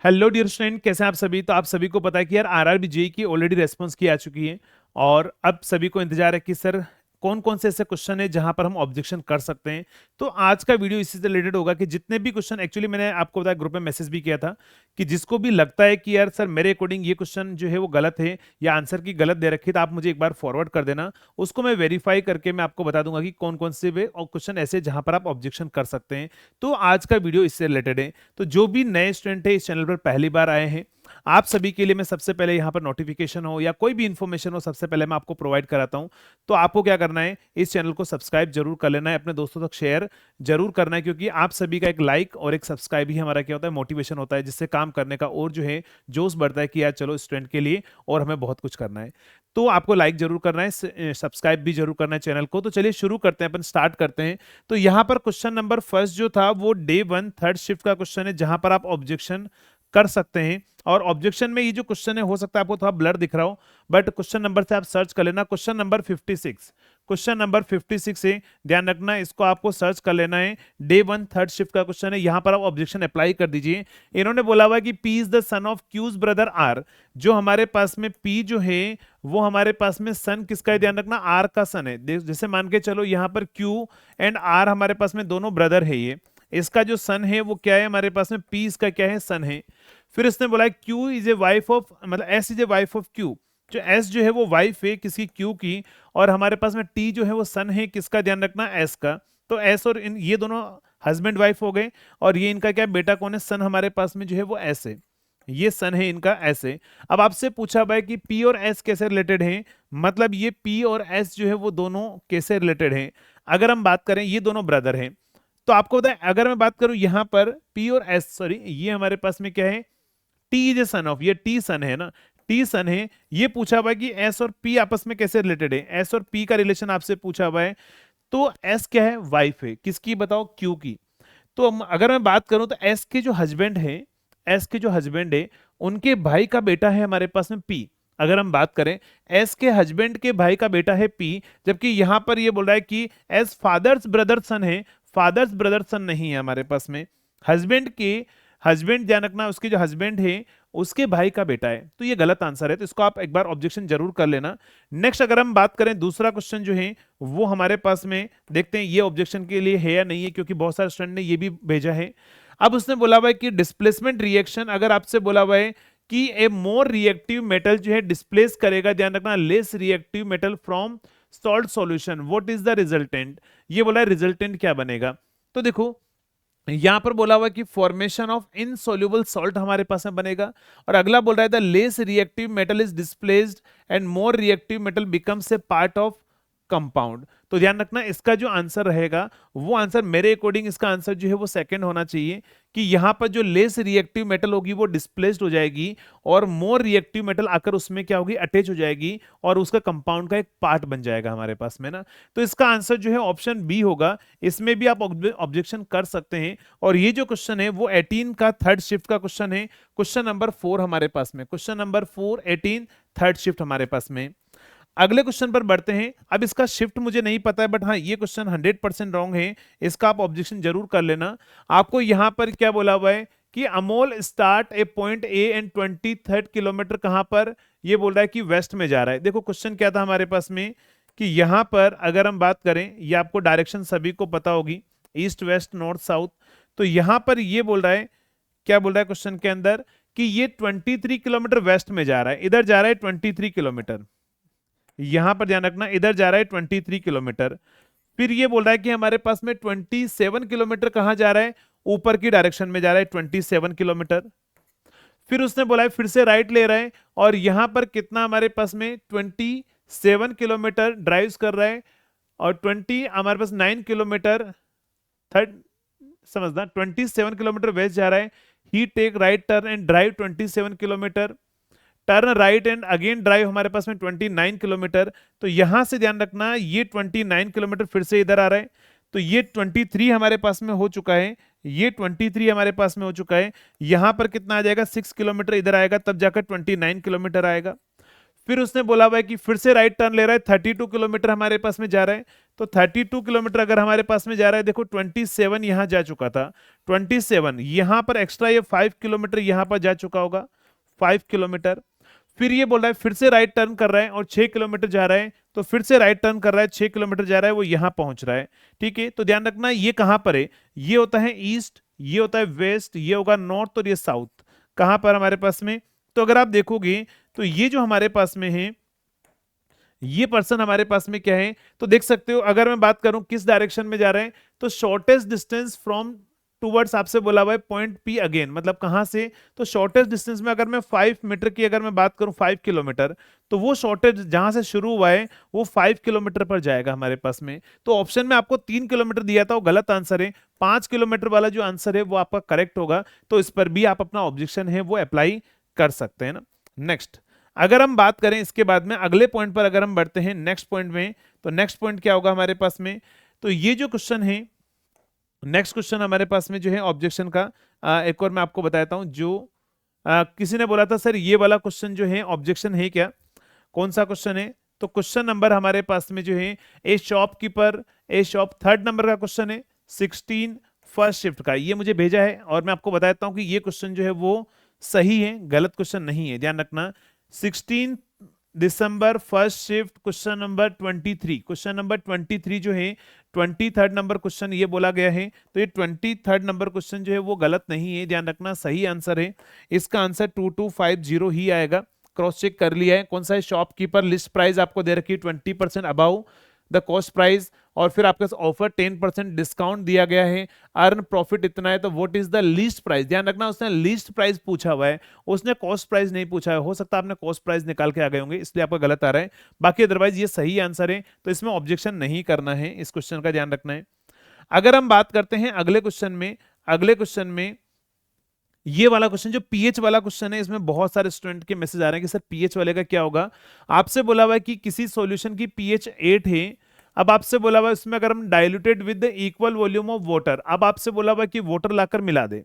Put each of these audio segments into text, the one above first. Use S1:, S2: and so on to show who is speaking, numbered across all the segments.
S1: Hello dear student, कैसे हैं आप सभी। तो आप सभी को पता है कि यार आरआरबी जेईई की ऑलरेडी रेस्पॉन्स की आ चुकी है और अब सभी को इंतजार है कि सर कौन कौन से ऐसे क्वेश्चन है जहां पर हम ऑब्जेक्शन कर सकते हैं। तो आज का वीडियो इसी से रिलेटेड होगा कि जितने भी क्वेश्चन, एक्चुअली मैंने आपको बताया, ग्रुप में मैसेज भी किया था कि जिसको भी लगता है कि यार सर मेरे अकॉर्डिंग ये क्वेश्चन जो है वो गलत है या आंसर की गलत दे रखी है, तो आप मुझे एक बार फॉरवर्ड कर देना। उसको मैं वेरीफाई करके मैं आपको बता दूंगा कि कौन कौन से वे और क्वेश्चन ऐसे जहां पर आप ऑब्जेक्शन कर सकते हैं। तो आज का वीडियो इससे रिलेटेड है। तो जो भी नए स्टूडेंट है, इस चैनल पर पहली बार आए हैं, आप सभी के लिए मैं सबसे पहले यहाँ पर नोटिफिकेशन हो या कोई भी इंफॉर्मेशन हो, सबसे पहले मैं आपको प्रोवाइड कराता हूँ। तो आपको क्या करना है, इस चैनल को सब्सक्राइब जरूर कर लेना है, अपने दोस्तों तक शेयर जरूर करना है, क्योंकि आप सभी का एक लाइक और एक सब्सक्राइब ही हमारा क्या होता है, मोटिवेशन होता है, जिससे काम करने का और जो है जोश बढ़ता है कि यार चलो स्टूडेंट के लिए और हमें बहुत कुछ करना है। तो आपको लाइक जरूर करना है, सब्सक्राइब भी जरूर करना है चैनल को। तो चलिए शुरू करते हैं, अपन स्टार्ट करते हैं। तो यहाँ पर क्वेश्चन नंबर फर्स्ट जो था वो डे 1 थर्ड शिफ्ट का क्वेश्चन है, जहां पर आप ऑब्जेक्शन कर सकते हैं। और ऑब्जेक्शन में ये जो क्वेश्चन है, हो सकता है आपको थोड़ा ब्लर दिख रहा हो, बट क्वेश्चन नंबर से आप सर्च कर लेना। क्वेश्चन नंबर 56, क्वेश्चन नंबर 56 है, ध्यान रखना, इसको आपको सर्च कर लेना है। डे 1 थर्ड शिफ्ट का क्वेश्चन है, यहां पर आप ऑब्जेक्शन अप्लाई कर दीजिए। इन्होंने बोला हुआ है कि P is the son of Q's brother R. जो हमारे पास में पी जो है वो हमारे पास में सन किसका है, ध्यान रखना, आर का सन है। जैसे मान के चलो यहाँ पर क्यू एंड आर हमारे पास में दोनों ब्रदर है। ये इसका जो सन है वो क्या है, हमारे पास में पी इसका क्या है, सन है। फिर इसने बोला Q is a wife of, मतलब S is a wife of Q. जो एस जो है वो वाइफ है किसी क्यू की, और हमारे पास में टी जो है वो सन है किसका, ध्यान रखना, एस का। तो एस और इन ये दोनों हस्बैंड वाइफ हो गए, और ये इनका क्या बेटा कौन है, सन हमारे पास में जो है वो एस है। ये सन है इनका, एस है। अब आपसे पूछा भाई कि पी और एस कैसे रिलेटेड हैं, मतलब ये पी और एस जो है वो दोनों कैसे रिलेटेड हैं। अगर हम बात करें, ये दोनों ब्रदर हैं। तो आपको बताएं, अगर मैं बात करूं यहां पर पी और एस, सॉरी, ये हमारे पास में क्या है, T is a son of, ये टी सन है ना, टी सन है। ये पूछा हुआ है कि एस और पी आपस में कैसे रिलेटेड है, एस और पी का रिलेशन आपसे पूछा हुआ है। तो एस क्या है, वाइफ है किसकी, बताओ, क्यू की। तो अगर मैं बात करूं तो एस के जो हस्बैंड है, एस के जो हस्बैंड है, उनके भाई का बेटा है हमारे पास में पी। अगर हम बात करें, एस के हस्बैंड के भाई का बेटा है पी, जबकि यहां पर ये बोल रहा है कि एस फादर्स ब्रदर सन है। फादर्स ब्रदर सन नहीं है हमारे पास में, हस्बैंड के, हस्बैंड ध्यान रखना, उसके जो हस्बैंड है उसके भाई का बेटा है। तो ये गलत आंसर है, तो इसको आप एक बार ऑब्जेक्शन जरूर कर लेना। नेक्स्ट अगर हम बात करें, दूसरा क्वेश्चन जो है वो हमारे पास में, देखते हैं ये ऑब्जेक्शन के लिए है या नहीं है, क्योंकि बहुत सारे स्टूडेंट ने ये भी भेजा है। अब उसने बोला हुआ है कि डिस्प्लेसमेंट रिएक्शन, अगर आपसे बोला हुआ है कि ए मोर रिएक्टिव मेटल जो है डिस्प्लेस करेगा, ध्यान रखना, less reactive metal from salt solution, what is the resultant. ये बोला है रिजल्टेंट क्या बनेगा। तो देखो यहां पर बोला हुआ है कि फॉर्मेशन ऑफ इनसॉल्युबल सॉल्ट हमारे पास में बनेगा, और अगला बोल रहा है the less reactive metal is displaced and more reactive metal becomes a part of compound. तो ध्यान रखना, इसका जो आंसर रहेगा वो आंसर, मेरे अकॉर्डिंग इसका आंसर जो है वो सेकंड होना चाहिए, कि यहां पर जो लेस रिएक्टिव मेटल होगी वो डिस्प्लेस्ड हो जाएगी, और मोर रिएक्टिव मेटल आकर उसमें क्या होगी, अटैच हो जाएगी, और उसका कंपाउंड का एक पार्ट बन जाएगा हमारे पास में ना। तो इसका आंसर जो है ऑप्शन बी होगा। इसमें भी आप ऑब्जेक्शन कर सकते हैं। और ये जो क्वेश्चन है वो 18 का थर्ड शिफ्ट का क्वेश्चन है, क्वेश्चन नंबर 4 हमारे पास में, क्वेश्चन नंबर 4 18 थर्ड शिफ्ट हमारे पास में। अगले क्वेश्चन पर बढ़ते हैं। अब इसका शिफ्ट मुझे नहीं पता है, बट हाँ ये क्वेश्चन 100% रॉन्ग है, इसका आप ऑब्जेक्शन जरूर कर लेना। आपको यहां पर क्या बोला हुआ है कि Amol start A point A and 23 kilometre, कहां पर, ये बोल रहा है कि वेस्ट में जा रहा है। देखो क्वेश्चन क्या था हमारे पास में, कि यहां पर अगर हम बात करें, ये आपको डायरेक्शन सभी को पता होगी, ईस्ट वेस्ट नॉर्थ साउथ। तो यहां पर ये बोल रहा है, क्या बोल रहा है क्वेश्चन के अंदर, कि ये 23 किलोमीटर वेस्ट में जा रहा है, इधर जा रहा है 23 किलोमीटर, यहां पर ध्यान रखना, इधर जा रहा है 23 किलोमीटर। फिर ये बोल रहा है कि हमारे पास में 27 किलोमीटर कहां जा रहा है, ऊपर की डायरेक्शन में जा रहा है 27 किलोमीटर। फिर उसने बोला है फिर से राइट ले रहा है, और यहां पर कितना हमारे पास में 27 किलोमीटर ड्राइव कर रहा है, और 20 हमारे पास 9 किलोमीटर, थर्ड समझना, 27 किलोमीटर वेस्ट जा रहा है। He take right turn and drive 27 kilometer, turn right and again drive हमारे पास में 29 किलोमीटर। तो यहां से ध्यान रखना, ये 29 किलोमीटर फिर से इधर आ रहा है, तो ये 23 हमारे पास में हो चुका है, ये 23 हमारे पास में हो चुका है। यहां पर कितना आ जाएगा, 6 किलोमीटर इधर आएगा, तब जाकर 29 किलोमीटर आएगा। फिर उसने बोला हुआ है कि फिर से राइट टर्न ले रहा है, 32 किलोमीटर हमारे पास में जा रहा है। तो 32 किलोमीटर अगर हमारे पास में जा रहा है, देखो 27 यहां जा चुका था, 27 यहां पर एक्स्ट्रा ये 5 किलोमीटर यहां पर जा चुका होगा, 5 किलोमीटर। फिर ये बोल रहा है फिर से राइट टर्न कर रहा है और 6 किलोमीटर जा रहा है, तो फिर से राइट टर्न कर रहा है, 6 किलोमीटर जा रहा है, वो यहां पहुंच रहा है। ठीक है, तो ध्यान रखना ये कहां पर है, ये होता है ईस्ट, ये होता है वेस्ट, ये होगा नॉर्थ और ये साउथ, कहां पर हमारे पास में। तो अगर आप देखोगे तो ये जो हमारे पास में है, ये पर्सन हमारे पास में क्या है, तो देख सकते हो अगर मैं बात करूं किस डायरेक्शन में जा रहे हैं, तो शॉर्टेस्ट डिस्टेंस फ्रॉम टूवर्ड्स आपसे बोला हुआ है पॉइंट पी अगेन, मतलब कहां से, तो शॉर्टेस्ट डिस्टेंस में अगर मैं 5 मीटर की अगर मैं बात करूं 5 किलोमीटर, तो वो शॉर्टेस्ट जहां से शुरू हुआ है वो 5 किलोमीटर पर जाएगा हमारे पास में। तो ऑप्शन में आपको 3 किलोमीटर दिया था, वो गलत आंसर है, 5 किलोमीटर वाला जो आंसर है वो आपका करेक्ट होगा। तो इस पर भी आप अपना ऑब्जेक्शन है वो अप्लाई कर सकते हैं ना। नेक्स्ट, अगर हम बात करें इसके बाद में अगले पॉइंट पर अगर हम बढ़ते हैं नेक्स्ट पॉइंट में, तो नेक्स्ट पॉइंट क्या होगा हमारे पास में, तो ये जो क्वेश्चन है, नेक्स्ट क्वेश्चन हमारे पास में जो है ऑब्जेक्शन का, एक और मैं आपको बताता हूं, जो किसी ने बोला था सर ये वाला क्वेश्चन जो है ऑब्जेक्शन है क्या, कौन सा क्वेश्चन है, तो क्वेश्चन नंबर हमारे पास में जो है ए शॉपकीपर ए शॉप, 3rd नंबर का क्वेश्चन है, 16 फर्स्ट शिफ्ट का, ये मुझे भेजा है और मैं आपको बताता हूं कि ये क्वेश्चन जो है वो सही है, गलत क्वेश्चन नहीं है, ध्यान रखना। 16 दिसंबर first shift, question number 23, question number 23 जो है 23rd नंबर क्वेश्चन ये बोला गया है, तो ये 23rd नंबर क्वेश्चन जो है वो गलत नहीं है, ध्यान रखना सही आंसर है, इसका आंसर 2250 ही आएगा। क्रॉस चेक कर लिया है, कौन सा है, शॉपकीपर, लिस्ट प्राइस आपको दे रखी है 20% अबाउ द कॉस्ट प्राइस, और फिर आपके ऑफर 10% डिस्काउंट दिया गया है, अर्न प्रॉफिट इतना है, तो what is the least price, ध्यान रखना उसने लीस्ट प्राइस पूछा हुआ है, उसने कॉस्ट प्राइस नहीं पूछा है, हो सकता है आपने कॉस्ट प्राइस निकाल के आ गए होंगे इसलिए आपका गलत आ रहा है, बाकी अदरवाइज ये सही आंसर है, तो इसमें ऑब्जेक्शन नहीं करना है, इस क्वेश्चन का ध्यान रखना है। अगर हम बात करते हैं अगले क्वेश्चन में, अगले क्वेश्चन में ये वाला क्वेश्चन जो पीएच वाला क्वेश्चन है, इसमें बहुत सारे स्टूडेंट के मैसेज आ रहे हैं कि सर पीएच वाले का क्या होगा। आपसे बोला हुआ है कि किसी सॉल्यूशन की पीएच 8 है, अब आपसे बोला हुआ है इसमें अगर हम diluted with the equal volume of water, अब आपसे बोला हुआ है कि वाटर लाकर मिला दे।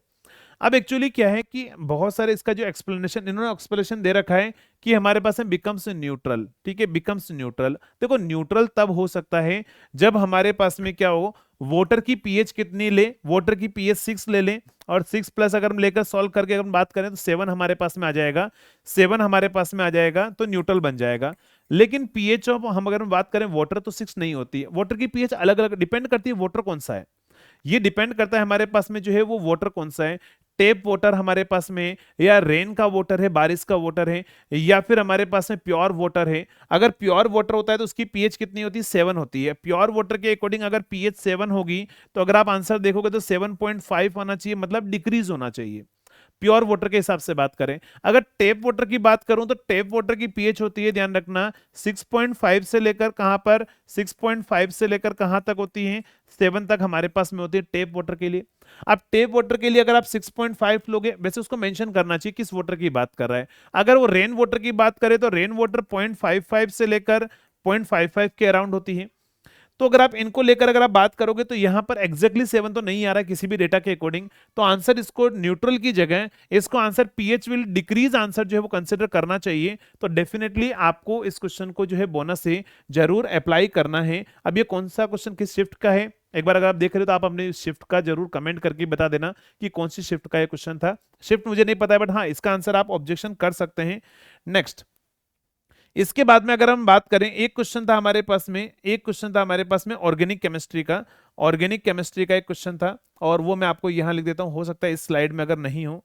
S1: अब एक्चुअली क्या है कि बहुत सारे इसका जो एक्सप्लेनेशन इन्होंने एक्सप्लेनेशन दे रखा है कि हमारे पास में बिकम्स न्यूट्रल, ठीक है, बिकम्स न्यूट्रल। देखो न्यूट्रल तब हो सकता है जब हमारे पास में क्या हो, वाटर की पीएच कितनी ले, वाटर की पीएच 6 ले लें, और 6 प्लस अगर हम लेकर सॉल्व करके अगर हम बात करें तो 7 हमारे पास में आ जाएगा, 7 हमारे पास में आ जाएगा तो न्यूट्रल बन जाएगा। लेकिन पीएच ऑफ हम अगर बात करें वाटर तो 6 नहीं होती है, वाटर की पीएच अलग अलग डिपेंड करती है वाटर कौन सा है, ये डिपेंड करता है हमारे पास में जो है वो वाटर कौन सा है, टेप वाटर हमारे पास में, या रेन का वाटर है, बारिश का वाटर है, या फिर हमारे पास में प्योर वाटर है। अगर प्योर वाटर होता है तो उसकी पीएच कितनी होती है, 7 होती है। प्योर वाटर के अकॉर्डिंग अगर पीएच 7 होगी तो अगर आप आंसर देखोगे तो 7.5 होना चाहिए, मतलब डिक्रीज होना चाहिए प्योर वाटर के हिसाब से बात करें। अगर टेप वाटर की बात करूं तो टेप वाटर की पीएच होती है, ध्यान रखना, 6.5 से लेकर कहां पर, 6.5 से लेकर कहां तक होती है, 7 तक हमारे पास में होती है टेप वाटर के लिए। अब टेप वाटर के लिए अगर आप 6.5 लोगे, वैसे उसको मेंशन करना चाहिए किस वाटर की बात कर रहा है। अगर वो रेन वाटर की बात करें तो रेन वाटर 0.55 से लेकर 0.55 के अराउंड होती है। तो अगर आप इनको लेकर अगर आप बात करोगे तो यहां पर एग्जैक्टली 7 तो नहीं आ रहा है किसी भी डेटा के अकॉर्डिंग, तो आंसर इसको न्यूट्रल की जगह इसको answer pH will decrease answer जो है वो कंसिडर करना चाहिए। तो डेफिनेटली आपको इस क्वेश्चन को जो है बोनस से जरूर अप्लाई करना है। अब ये कौन सा क्वेश्चन किस शिफ्ट का है, एक बार अगर आप देख रहे हो तो आप अपने शिफ्ट का जरूर कमेंट करके बता देना कि कौन सी शिफ्ट का ये क्वेश्चन था। शिफ्ट मुझे नहीं पता है बट हाँ इसका आंसर आप ऑब्जेक्शन कर सकते हैं। नेक्स्ट, इसके बाद में अगर हम बात करें, एक क्वेश्चन था हमारे पास में, एक क्वेश्चन था हमारे पास में ऑर्गेनिक केमिस्ट्री का, ऑर्गेनिक केमिस्ट्री का एक क्वेश्चन था और वो मैं आपको यहां लिख देता हूं, हो सकता है इस स्लाइड में अगर नहीं हो।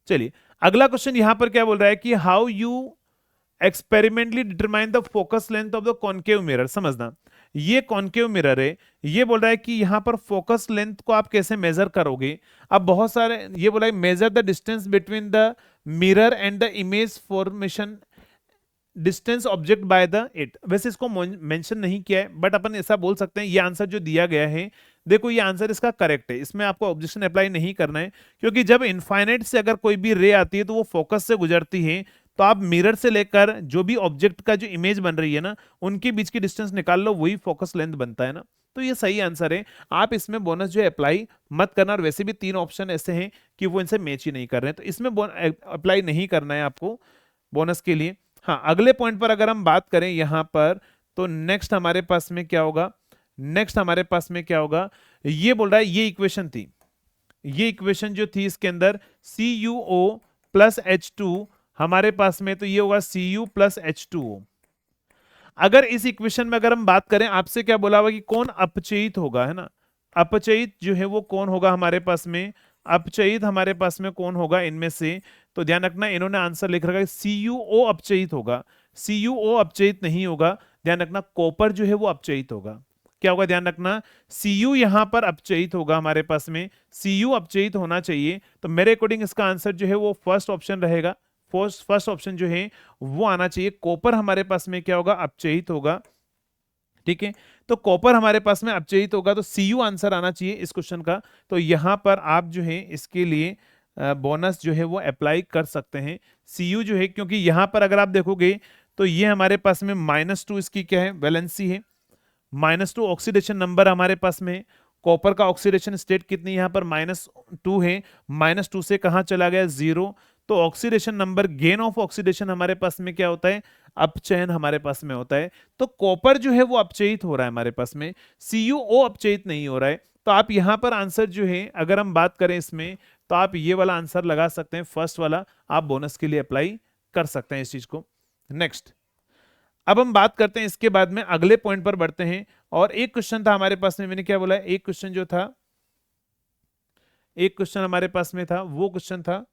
S1: चलिए अगला क्वेश्चन यहां पर क्या बोल रहा है कि how you experimentally determine the focus length of the concave mirror. समझना, ये कॉन्केव मिरर है, ये बोल रहा है कि यहां पर फोकस लेंथ को आप कैसे मेजर करोगे। अब बहुत सारे ये बोला है measure the distance between the mirror and the image formation distance object by the it. वैसे इसको मेंशन नहीं किया है बट अपन ऐसा बोल सकते हैं, ये आंसर जो दिया गया है, देखो ये आंसर इसका करेक्ट है, इसमें आपको ऑब्जेक्शन अप्लाई नहीं करना है, क्योंकि जब इनफाइनाइट से अगर कोई भी रे आती है तो वो फोकस से गुजरती है, तो आप मिरर से लेकर जो भी ऑब्जेक्ट का जो इमेज बन रही है ना, उनके बीच की डिस्टेंस निकाल लो, वही फोकस लेंथ बनता है ना। तो ये सही आंसर है, आप इसमें बोनस जो है अप्लाई मत करना। और वैसे भी 3 ऑप्शन ऐसे हैं कि वो इनसे मैच ही नहीं कर रहे हैं, तो इसमें अप्लाई नहीं करना है आपको बोनस के लिए। हाँ, अगले पॉइंट पर अगर हम बात करें यहां पर, तो नेक्स्ट हमारे पास में क्या होगा, नेक्स्ट हमारे पास में क्या होगा, ये बोल रहा है ये इक्वेशन थी, ये इक्वेशन जो थी इसके अंदर CuO प्लस H2 हमारे पास में, तो ये होगा Cu प्लस H2O। अगर इस इक्वेशन में अगर हम बात करें, आपसे क्या बोला हुआ कि कौन अपचयित होगा, है ना, अपचयित जो है वो कौन होगा हमारे पास में, अपचयित हमारे पास में कौन होगा इनमें से, तो ध्यान रखना इन्होंने आंसर लिख रखा है CuO अपचयित होगा, CuO अपचयित नहीं होगा, ध्यान रखना कॉपर जो है वो अपचयित होगा। क्या होगा, ध्यान रखना Cu यहां पर अपचयित होगा हमारे पास में, Cu अपचयित होना चाहिए, तो मेरे अकॉर्डिंग इसका आंसर जो है वो फर्स्ट ऑप्शन रहेगा, फर्स्ट ऑप्शन जो है वो आना चाहिए, कॉपर हमारे पास में क्या होगा, अपचयित होगा। ठीक है, तो कॉपर हमारे पास में अपचयित होगा, तो Cu आंसर आना चाहिए इस क्वेश्चन का। तो यहां पर आप जो है इसके लिए बोनस जो है वो अप्लाई कर सकते हैं। Cu जो है, क्योंकि यहां पर अगर आप देखोगे तो ये हमारे पास में -2 इसकी क्या है, वैलेंसी है, -2 ऑक्सीडेशन नंबर हमारे पास में है। कॉपर का ऑक्सीडेशन स्टेट कितनी यहाँ पर -2 है, -2 से कहाँ चला गया, 0। तो oxidation number, gain of oxidation हमारे पास में क्या होता है, अपचयन हमारे पास में होता है। तो कॉपर जो है वो अपचयित हो रहा है हमारे पास में, CuO अपचयित नहीं हो रहा है। तो आप यहाँ पर आंसर जो है अगर हम बात करें इसमें, तो आप ये वाला आंसर लगा सकते हैं, फर्स्ट वाला आप बोनस के लिए अप्लाई कर सकते हैं इस चीज को। नेक्स्ट, अब हम बात करते हैं इसके बाद में अगले पॉइंट पर बढ़ते हैं। और एक क्वेश्चन था हमारे पास में, मैंने क्या बोला, एक क्वेश्चन जो था, एक क्वेश्चन हमारे पास में था, वो क्वेश्चन था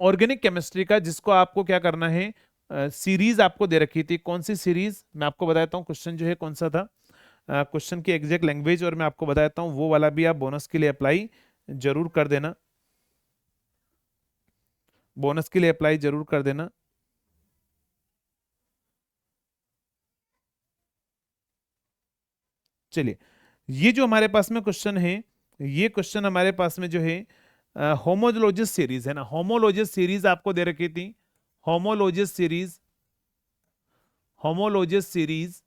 S1: ऑर्गेनिक केमिस्ट्री का, जिसको आपको क्या करना है, सीरीज आपको दे रखी थी। कौन सी सीरीज, मैं आपको बताता हूँ क्वेश्चन जो है कौन सा था, क्वेश्चन की एग्जैक्ट लैंग्वेज और मैं आपको बताता हूँ, वो वाला भी आप बोनस के लिए अप्लाई जरूर कर देना, बोनस के लिए अप्लाई जरूर कर देना। चलिए, ये जो हमारे पास में क्वेश्चन है, ये क्वेश्चन हमारे पास में जो है होमोलॉजिस सीरीज है ना, होमोलॉजिस सीरीज आपको दे रखी थी, होमोलॉजिस सीरीज, होमोलॉजिस सीरीज,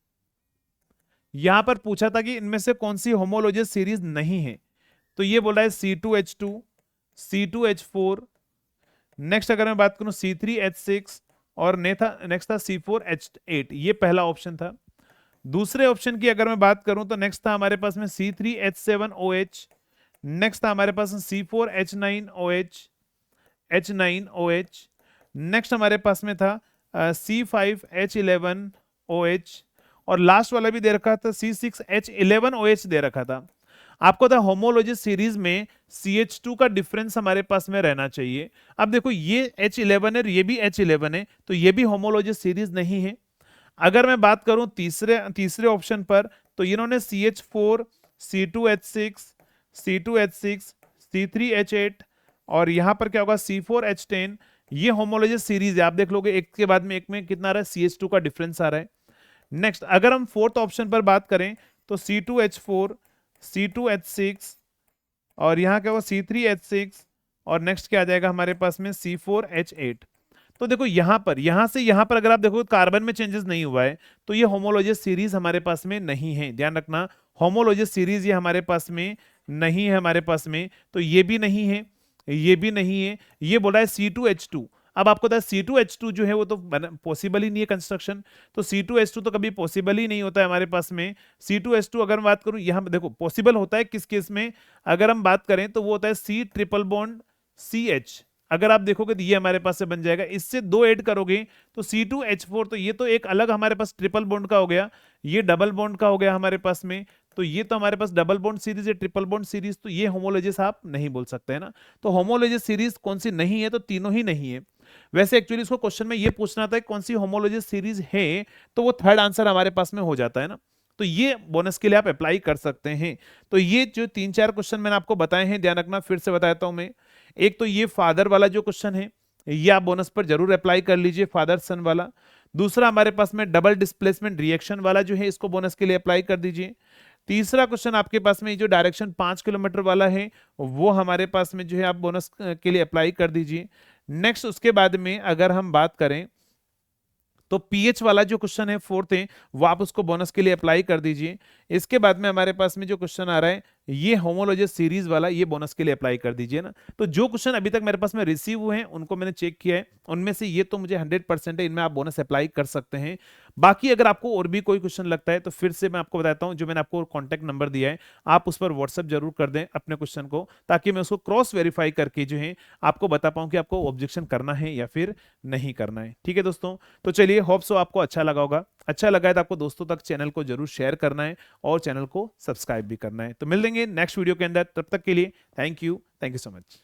S1: यहां पर पूछा था कि इनमें से कौन सी होमोलॉजिस सीरीज नहीं है। तो ये बोला है C2H2, C2H4, नेक्स्ट अगर मैं बात करूं C3H6, और नेक्स्ट था C4H8, ये पहला ऑप्शन था। दूसरे ऑप्शन की अगर मैं बात करूं तो नेक्स्ट था हमारे पास में C3H7OH, नेक्स्ट था हमारे पास C4H9OH, H9OH, नेक्स्ट हमारे पास में था C5H11OH, और लास्ट वाला भी दे रखा था C6H11OH दे रखा था। आपको था होमोलॉजी सीरीज में CH2 का डिफरेंस हमारे पास में रहना चाहिए। अब देखो ये H11 है, ये भी H11 है, तो ये भी होमोलॉजी सीरीज नहीं है। अगर मैं बात करूं तीसरे ऑप्शन पर, तो इन्होंने CH4, C2H6, C2H6, C3H8, और यहां पर क्या होगा C4H10, ये होमोलॉजी सीरीज है। आप देख लोगे एक के बाद में एक में कितना आ रहा है, CH2 का डिफरेंस आ रहा है। नेक्स्ट अगर हम फोर्थ ऑप्शन पर बात करें तो C2H4, C2H6, और यहाँ क्या होगा C3H6, और नेक्स्ट क्या आ जाएगा हमारे पास में C4H8। तो देखो यहां से यहां पर अगर आप देखो कार्बन में चेंजेस नहीं हुआ है, तो ये होमोलॉजियस सीरीज हमारे पास में नहीं है, ध्यान रखना होमोलॉजियस सीरीज ये हमारे पास में नहीं है, हमारे पास में तो ये भी नहीं है, ये भी नहीं है। ये बोला है C2H2। अब आपको पता है C2H2 जो है वो तो पॉसिबल ही नहीं है कंस्ट्रक्शन, तो C2H2 तो कभी पॉसिबल ही नहीं होता है हमारे पास में। C2H2 अगर मैं बात करूं यहाँ देखो पॉसिबल होता है किस केस में, अगर हम बात करें तो वो होता है C ट्रिपल बॉन्ड CH। अगर आप देखोगे तो ये हमारे पास से बन जाएगा, इससे 2 ऐड करोगे तो C2H4, तो ये तो एक अलग हमारे पास ट्रिपल बॉन्ड का हो गया, ये डबल बॉन्ड का हो गया हमारे पास में। तो ये तो हमारे पास डबल बॉन्ड सीरीज है, ट्रिपल बॉन्ड सीरीज, तो ये होमोलॉजिस आप नहीं बोल सकते है ना। तो होमोलॉजिस सीरीज कौन सी नहीं है, तो तीनों ही नहीं है। वैसे एक्चुअली इसको क्वेश्चन में ये पूछना था कौन सी होमोलॉजिस सीरीज है, तो वो थर्ड आंसर हमारे पास में हो जाता है ना। तो ये बोनस के लिए आप अप्लाई कर सकते हैं। तो ये जो 3-4 क्वेश्चन मैंने आपको बताए हैं, ध्यान रखना, फिर से बताता हूं मैं। एक तो ये फादर वाला जो क्वेश्चन है, ये आप बोनस पर जरूर अप्लाई कर लीजिए, फादर सन वाला। दूसरा हमारे पास में डबल डिस्प्लेसमेंट रिएक्शन वाला जो है, इसको बोनस के लिए अप्लाई कर दीजिए। तीसरा क्वेश्चन आपके पास में जो डायरेक्शन 5 किलोमीटर वाला है, वो हमारे पास में जो है आप बोनस के लिए अप्लाई कर दीजिए। नेक्स्ट उसके बाद में अगर हम बात करें तो पीएच वाला जो क्वेश्चन है फोर्थ है, वो आप उसको बोनस के लिए अप्लाई कर दीजिए। इसके बाद में हमारे पास में जो क्वेश्चन आ रहा है ये होमोलॉजियस सीरीज वाला ये बोनस के लिए अप्लाई कर दीजिए ना। तो जो क्वेश्चन अभी तक मेरे पास में रिसीव हुए हैं उनको मैंने चेक किया है, उनमें से ये तो मुझे 100% है, इनमें आप बोनस अप्लाई कर सकते हैं। बाकी अगर आपको और भी कोई क्वेश्चन लगता है तो फिर से मैं आपको बताता हूं, जो मैंने आपको कॉन्टैक्ट नंबर दिया है आप उस पर व्हाट्सएप जरूर कर दें अपने क्वेश्चन को, ताकि मैं उसको क्रॉस वेरीफाई करके जो है आपको बता पाऊं कि आपको ऑब्जेक्शन करना है या फिर नहीं करना है। ठीक है दोस्तों, तो चलिए होप सो आपको अच्छा लगा होगा। अच्छा लगा है तो आपको दोस्तों तक चैनल को जरूर शेयर करना है और चैनल को सब्सक्राइब भी करना है। तो मिल लेंगे नेक्स्ट वीडियो के अंदर, तब तक के लिए थैंक यू सो मच।